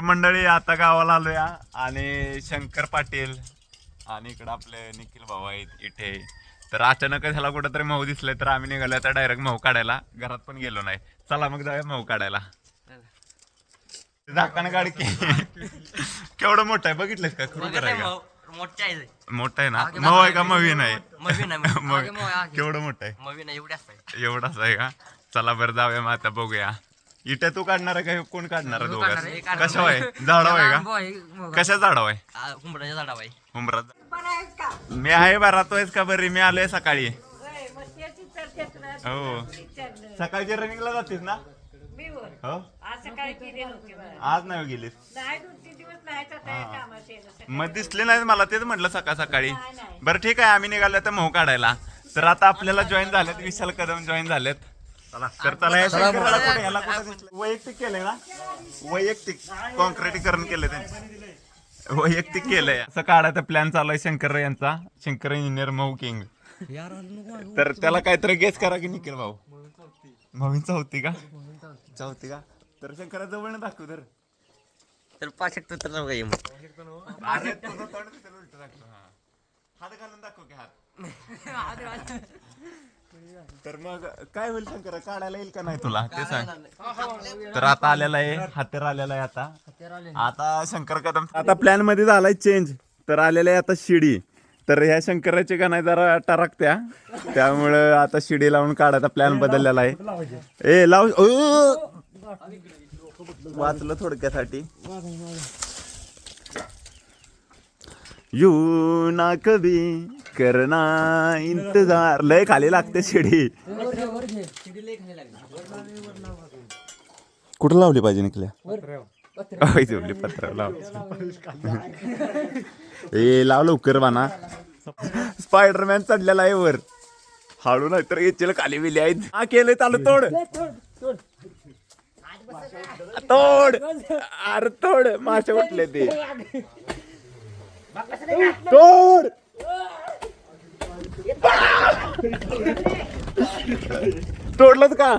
मंडळी आता गावाला आलोया आणि शंकर पाटील आणि इकडं आपले निखिल भाऊ आहेत इथे. तर अचानकच ह्याला कुठंतरी महू दिसले तर आम्ही निघालो आता डायरेक्ट महू काढायला. घरात पण गेलो नाही. चला मग जाऊया महू काढायला. झाकाने गाडी केवढं मोठं आहे बघितलंस का? खरोखर आहे का? मोठा आहे ना? मऊ आहे का मवी नाही? केवढं मोठं आहे? एवढाच आहे का? चला बरं जाऊया मग आता बघूया. इथे तू काढणार आहे का? कोण काढणार आहे दोघं? कशा आहे? झाडाव आहे का? कशा झाडाव आहे? हुंबरात. मी आहे बा. राहतोयस का बरी? मी आलोय सकाळी. हो सकाळची रनिंगला जातेस ना? हो आज नाही गेलीस? मग दिसले नाही मला, तेच म्हटलं सकाळ सकाळी. बरं ठीक आहे, आम्ही निघालो तर मोह काढायला. तर आता आपल्याला जॉईन झालेत विशाल कदम जॉईन झालेत. तर चला वैयक्तिक केलंय ना? वैयक्तिक कॉन्क्रिटीकरण केलंय त्यांनी, वैयक्तिक केलंय. असं काढायचा प्लॅन चालू आहे शंकर यांचा. शंकर इंजिनियर मऊ किंग. तर त्याला काहीतरी गेस करा की निखिल भाऊ. मवीन चौथी का? चौथी का? तर शंकरा जवळ दाखव तर 5 तर हात घालून दाखव की हात. तर मग काय होईल शंकर? काढायला येईल का नाही तुला ते सांग. तर आता आलेला आहे हातेर आलेला आहे. आता शंकर कदम आता प्लॅन मध्ये झालाय चेंज. तर आलेला आहे आता शिडी. तर ह्या शंकराची का नाही जरा टरकत्या, त्यामुळं आता शिडी लावून काढायचा प्लॅन बदललेला आहे. ए लाव वाचलं थोडक्यासाठी. यू ना कभी करना इंतजार. लय खाली लागते शिडी. कुठं लावली पाहिजे निकल्या? पत्र लाव. ए लाव लवकर बाना. स्पायडरमॅन चढलेला आहे वर. हळू नाही तर येचील खाली विली आहेत. हा केलंय चालू. तोड तोड. अरे तोड. मासे उठले ते. तोड. तोडलंच का?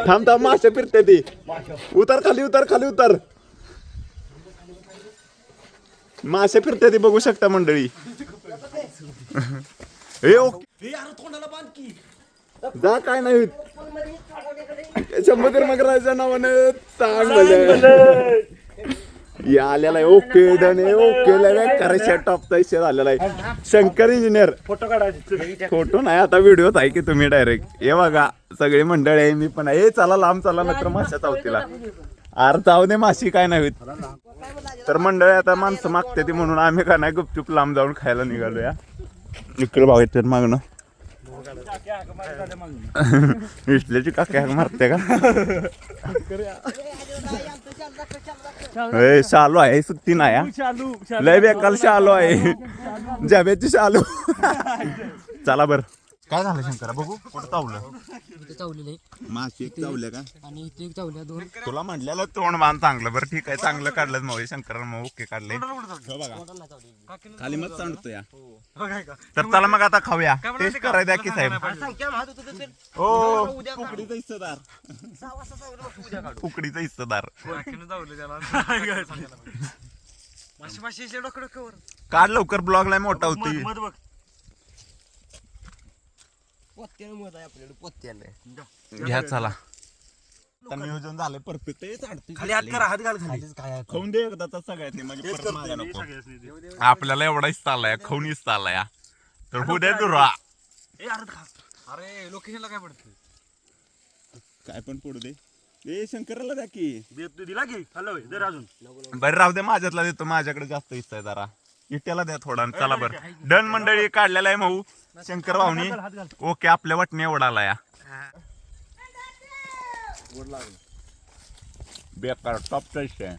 थांब थांब मासे फिरते ती. उतर खाली उतर खाली उतर. मासे फिरते ती बघू शकता मंडळी. जा काय नाही 100 मगराच्या नावानं चांगलं या आलेला आहे. ओके डन आहे. ओके टॉप आलेला आहे. शंकर इंजिनियर फोटो काढायचे. फोटो नाही आता व्हिडिओच आहे की तुम्ही डायरेक्ट. हे बघा सगळी मंडळी आहे. मी पण आहे. चला लांब चला नंतर माश्या चावतीला. अरे चाव दे माशी काय नाही होत. तर मंडळी आता माणसं मागते ती म्हणून आम्ही का नाही गुपचूप लांब जाऊन खायला निघालो. या इकडे भाऊ येतात मागणं. विसल्याची काकी हाक मारते का? शालू आहे सुट्टी नाही. लय बेकाल शालू आहे. जब्याची शालू. चला बर काय झालं शंकरा? बघू कुठं चावलं. माशी चावल्या का? आणि इथे चावल्या 2. तुला म्हटलेलं तोंड मान चांगलं. बरं ठीक आहे चांगलं काढलं मग शंकराला. मग ओके काढले. खाली मग सांडतो या. तर चला मग आता खाऊया. टेस्ट करायचा की साहेब. हो उकडीचा हिस्सेदार. उकडीचा हिस्सेदार. काढ लवकर ब्लॉगला मोठा होती. घ्या चला. नियोजन झालंय परफेक्ट. खाऊन दे एकदा सगळ्यांनी म्हणजे परत माझ्या नको. आपल्याला एवढा हिस्सा आलाय खाऊन हिस्सा आलाय. तर होऊ दे दुरा. अरे लोकेशनला काय पडतं? काय पण पडू दे. ए शंकराला द्या की. दिला की हॅलो जर अजून बरं राहू दे. माझ्यातला देतो. माझ्याकडे जास्त हिस्सा आहे जरा. इट्याला द्या थोडा. चला बरं डन मंडळी. काढलेला आहे मऊ शंकर भाऊनी. ओके आपल्या वाटणे एवढा आला या. बेकार टॉप टेस्ट आहे.